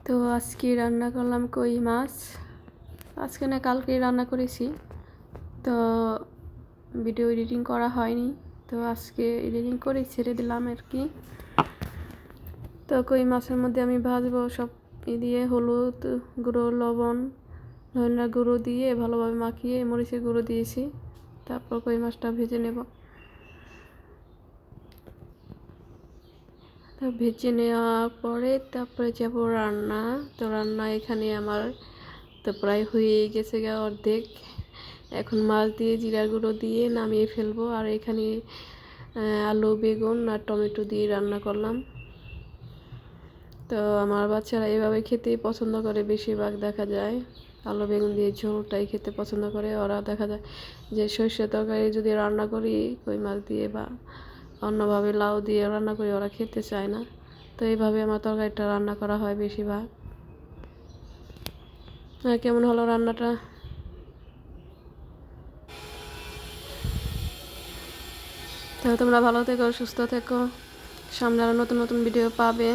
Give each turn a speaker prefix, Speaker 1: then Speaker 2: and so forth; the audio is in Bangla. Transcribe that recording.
Speaker 1: তো আজকে রান্না করলাম কই মাছ। আজকে না কালকেই রান্না করেছি, তো ভিডিও এডিটিং করা হয়নি, তো আজকে এডিটিং করে ছেড়ে দিলাম আর কি। তো কই মাছের মধ্যে আমি ভাজবো সব দিয়ে হলুদ গুঁড়ো, লবণ, ধনিয়ার গুঁড়ো দিয়ে ভালোভাবে মাখিয়ে মরিচের গুঁড়ো দিয়েছি। তারপর কই মাছটা ভেজে নেব। তো ভেজে নেওয়ার পরে তারপরে যাব রান্না। তো রান্না এখানে আমার তো প্রায় হয়ে গেছে অর্ধেক। এখন মাছ দিয়ে জিরার গুঁড়ো দিয়ে নামিয়ে ফেলবো। আর এখানে আলু, বেগুন আর টমেটো দিয়ে রান্না করলাম। তো আমার বাচ্চারা এভাবে খেতেই পছন্দ করে, বেশিরভাগ দেখা যায় আলু বেগুন দিয়ে ঝোলটাই খেতে পছন্দ করে। ওরা দেখা যায় যে সরষে তরকারি যদি রান্না করি কই মাছ দিয়ে বা অন্যভাবে লাউ দিয়ে রান্না করি, ওরা খেতে চায় না। তো এইভাবে আমার তরকারিটা রান্না করা হয় বেশিরভাগ। কেমন হলো রান্নাটা? তাহলে তোমরা ভালো থেকো, সুস্থ থেকো, সামনে আরও নতুন নতুন ভিডিও পাবে।